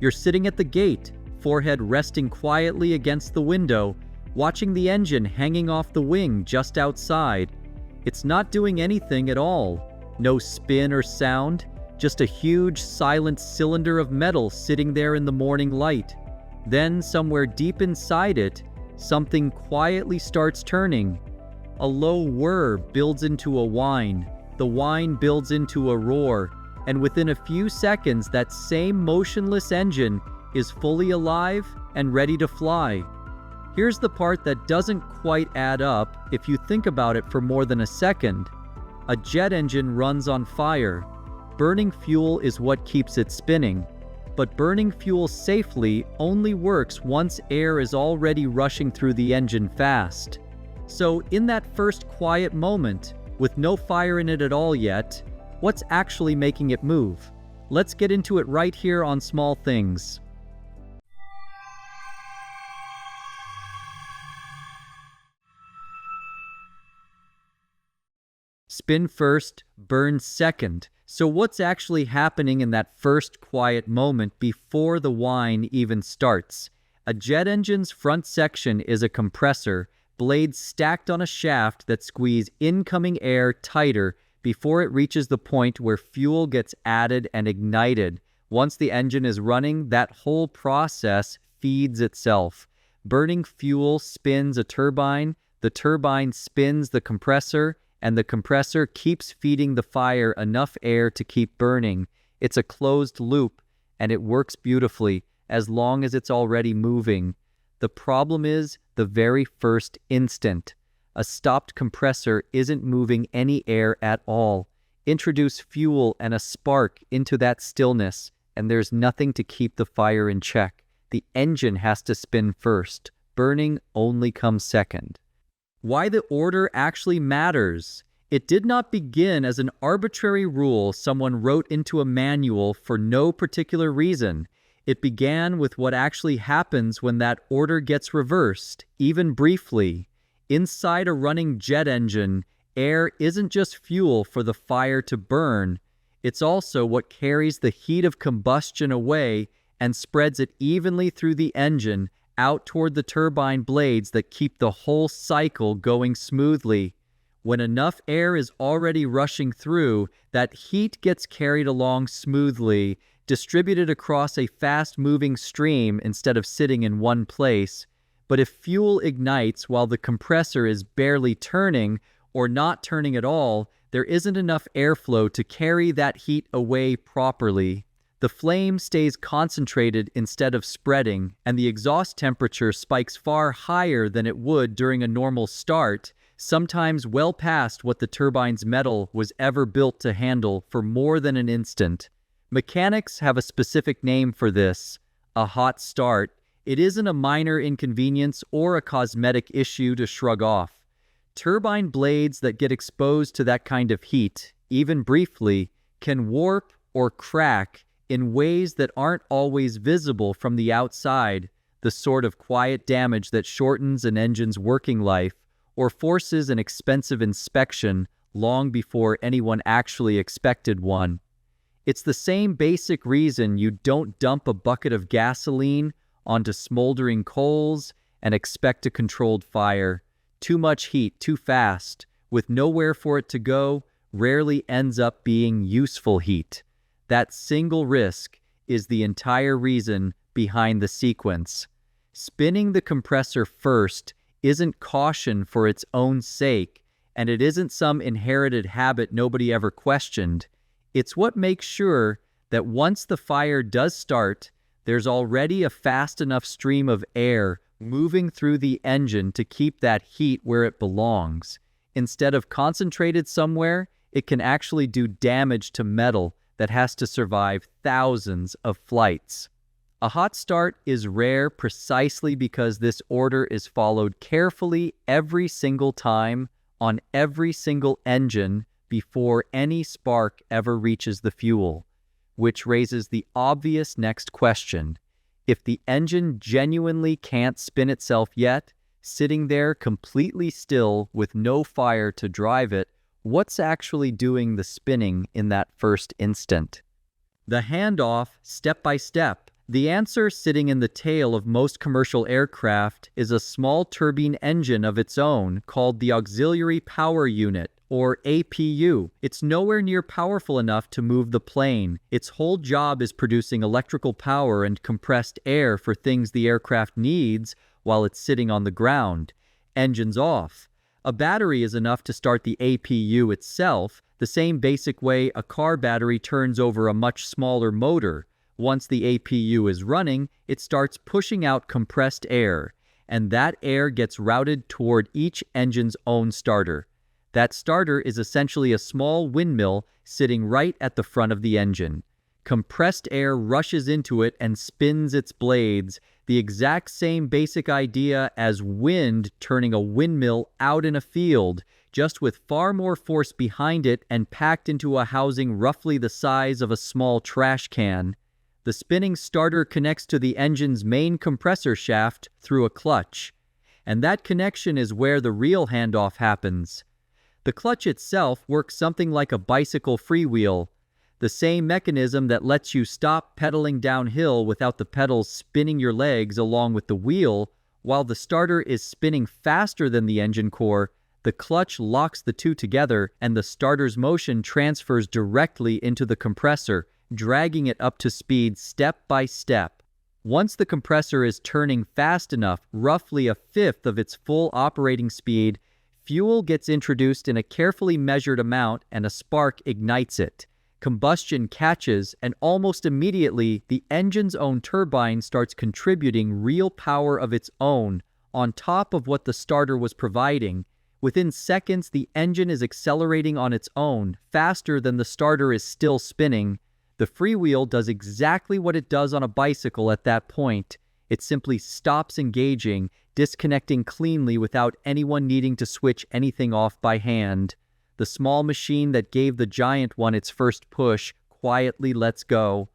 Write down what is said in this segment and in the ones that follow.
You're sitting at the gate, forehead resting quietly against the window, watching the engine hanging off the wing just outside. It's not doing anything at all. No spin or sound, just a huge, silent cylinder of metal sitting there in the morning light. Then, somewhere deep inside it, something quietly starts turning. A low whir builds into a whine. The whine builds into a roar. And within a few seconds, that same motionless engine is fully alive and ready to fly. Here's the part that doesn't quite add up if you think about it for more than a second. A jet engine runs on fire. Burning fuel is what keeps it spinning. But burning fuel safely only works once air is already rushing through the engine fast. So in that first quiet moment, with no fire in it at all yet, what's actually making it move? Let's get into it right here on Small Things. Spin first, burn second. So what's actually happening in that first quiet moment before the whine even starts? A jet engine's front section is a compressor, blades stacked on a shaft that squeeze incoming air tighter before it reaches the point where fuel gets added and ignited. Once the engine is running, that whole process feeds itself. Burning fuel spins a turbine, the turbine spins the compressor, and the compressor keeps feeding the fire enough air to keep burning. It's a closed loop, and it works beautifully as long as it's already moving. The problem is the very first instant. A stopped compressor isn't moving any air at all. Introduce fuel and a spark into that stillness, and there's nothing to keep the fire in check. The engine has to spin first. Burning only comes second. Why the order actually matters. It did not begin as an arbitrary rule someone wrote into a manual for no particular reason. It began with what actually happens when that order gets reversed, even briefly. Inside a running jet engine, air isn't just fuel for the fire to burn. It's also what carries the heat of combustion away and spreads it evenly through the engine out toward the turbine blades that keep the whole cycle going smoothly. When enough air is already rushing through, that heat gets carried along smoothly, distributed across a fast-moving stream instead of sitting in one place. But if fuel ignites while the compressor is barely turning or not turning at all, there isn't enough airflow to carry that heat away properly. The flame stays concentrated instead of spreading, and the exhaust temperature spikes far higher than it would during a normal start, sometimes well past what the turbine's metal was ever built to handle for more than an instant. Mechanics have a specific name for this, a hot start. It isn't a minor inconvenience or a cosmetic issue to shrug off. Turbine blades that get exposed to that kind of heat, even briefly, can warp or crack in ways that aren't always visible from the outside, the sort of quiet damage that shortens an engine's working life or forces an expensive inspection long before anyone actually expected one. It's the same basic reason you don't dump a bucket of gasoline onto smoldering coals and expect a controlled fire. Too much heat, too fast, with nowhere for it to go, rarely ends up being useful heat. That single risk is the entire reason behind the sequence. Spinning the compressor first isn't caution for its own sake, and it isn't some inherited habit nobody ever questioned. It's what makes sure that once the fire does start, there's already a fast enough stream of air moving through the engine to keep that heat where it belongs. Instead of concentrated somewhere, it can actually do damage to metal that has to survive thousands of flights. A hot start is rare precisely because this order is followed carefully every single time on every single engine before any spark ever reaches the fuel, which raises the obvious next question. If the engine genuinely can't spin itself yet, sitting there completely still with no fire to drive it, what's actually doing the spinning in that first instant? The handoff, step by step, The answer, sitting in the tail of most commercial aircraft, is a small turbine engine of its own called the Auxiliary Power Unit, or APU. It's nowhere near powerful enough to move the plane. Its whole job is producing electrical power and compressed air for things the aircraft needs while it's sitting on the ground. Engines off. A battery is enough to start the APU itself, the same basic way a car battery turns over a much smaller motor. Once the APU is running, it starts pushing out compressed air, and that air gets routed toward each engine's own starter. That starter is essentially a small windmill sitting right at the front of the engine. Compressed air rushes into it and spins its blades, the exact same basic idea as wind turning a windmill out in a field, just with far more force behind it and packed into a housing roughly the size of a small trash can. The spinning starter connects to the engine's main compressor shaft through a clutch, and that connection is where the real handoff happens. The clutch itself works something like a bicycle freewheel, the same mechanism that lets you stop pedaling downhill without the pedals spinning your legs along with the wheel. While the starter is spinning faster than the engine core, the clutch locks the two together and the starter's motion transfers directly into the compressor, dragging it up to speed step by step. Once the compressor is turning fast enough, roughly a fifth of its full operating speed, fuel gets introduced in a carefully measured amount and a spark ignites it. Combustion catches, and almost immediately, the engine's own turbine starts contributing real power of its own on top of what the starter was providing. Within seconds, the engine is accelerating on its own, faster than the starter is still spinning. The freewheel does exactly what it does on a bicycle at that point. It simply stops engaging, disconnecting cleanly without anyone needing to switch anything off by hand. The small machine that gave the giant one its first push quietly lets go.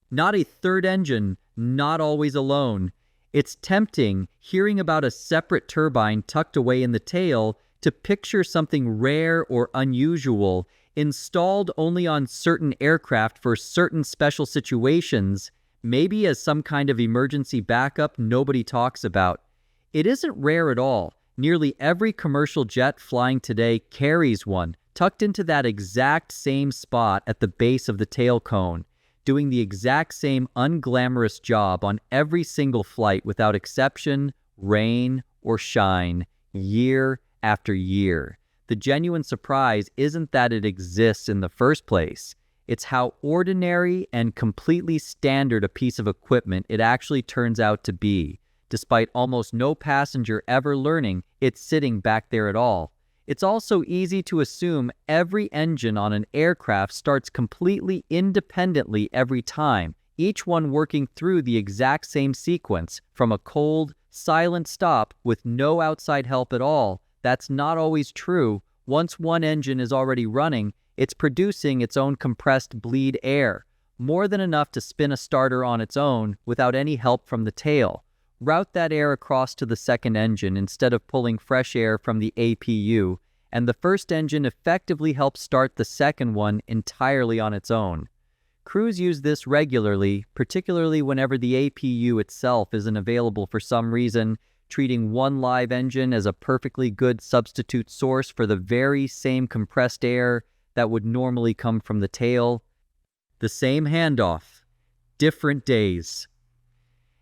Not a third engine, not always alone. It's tempting, hearing about a separate turbine tucked away in the tail, to picture something rare or unusual, installed only on certain aircraft for certain special situations, maybe as some kind of emergency backup nobody talks about. It isn't rare at all. Nearly every commercial jet flying today carries one, tucked into that exact same spot at the base of the tail cone, doing the exact same unglamorous job on every single flight without exception, rain or shine, year after year. The genuine surprise isn't that it exists in the first place. It's how ordinary and completely standard a piece of equipment it actually turns out to be. Despite almost no passenger ever learning it's sitting back there at all. It's also easy to assume every engine on an aircraft starts completely independently every time, each one working through the exact same sequence, from a cold, silent stop with no outside help at all. That's not always true. Once one engine is already running, it's producing its own compressed bleed air, more than enough to spin a starter on its own without any help from the tail. Route that air across to the second engine instead of pulling fresh air from the APU, and the first engine effectively helps start the second one entirely on its own. Crews use this regularly, particularly whenever the APU itself isn't available for some reason, treating one live engine as a perfectly good substitute source for the very same compressed air that would normally come from the tail. The same handoff, different days.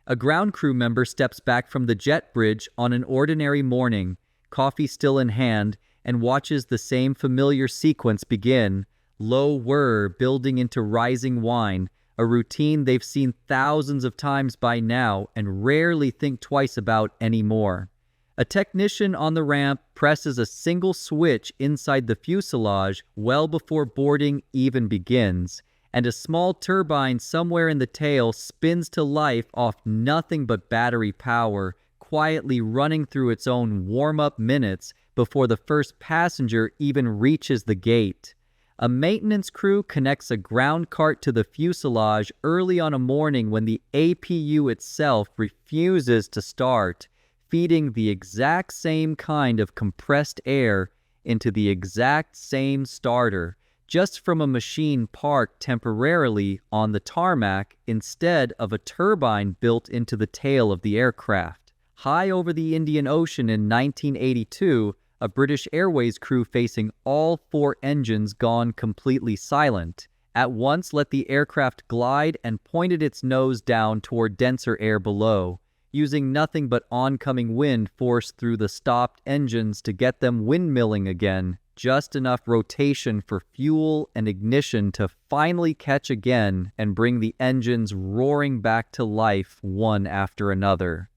A ground crew member steps back from the jet bridge on an ordinary morning, coffee still in hand, and watches the same familiar sequence begin, low whir building into rising whine, a routine they've seen thousands of times by now and rarely think twice about anymore. A technician on the ramp presses a single switch inside the fuselage well before boarding even begins, and a small turbine somewhere in the tail spins to life off nothing but battery power, quietly running through its own warm-up minutes before the first passenger even reaches the gate. A maintenance crew connects a ground cart to the fuselage early on a morning when the APU itself refuses to start, feeding the exact same kind of compressed air into the exact same starter, just from a machine parked temporarily on the tarmac instead of a turbine built into the tail of the aircraft. High over the Indian Ocean in 1982, a British Airways crew facing all 4 engines gone completely silent, at once let the aircraft glide and pointed its nose down toward denser air below, using nothing but oncoming wind forced through the stopped engines to get them windmilling again, just enough rotation for fuel and ignition to finally catch again and bring the engines roaring back to life one after another.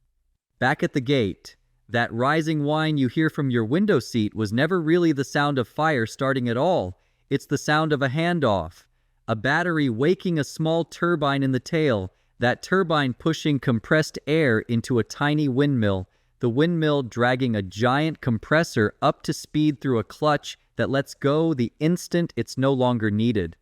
Back at the gate, that rising whine you hear from your window seat was never really the sound of fire starting at all. It's the sound of a handoff. A battery waking a small turbine in the tail, that turbine pushing compressed air into a tiny windmill, the windmill dragging a giant compressor up to speed through a clutch that lets go the instant it's no longer needed.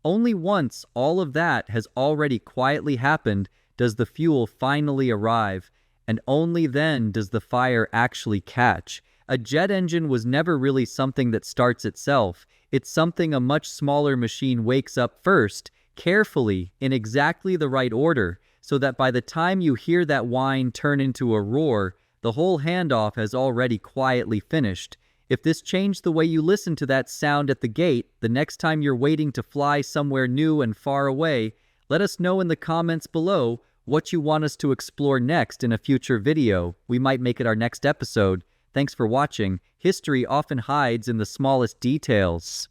Only once all of that has already quietly happened does the fuel finally arrive, and only then does the fire actually catch. A jet engine was never really something that starts itself. It's something a much smaller machine wakes up first, carefully, in exactly the right order, so that by the time you hear that whine turn into a roar, the whole handoff has already quietly finished. If this changed the way you listen to that sound at the gate, the next time you're waiting to fly somewhere new and far away, let us know in the comments below what you want us to explore next in a future video. We might make it our next episode. Thanks for watching. History often hides in the smallest details.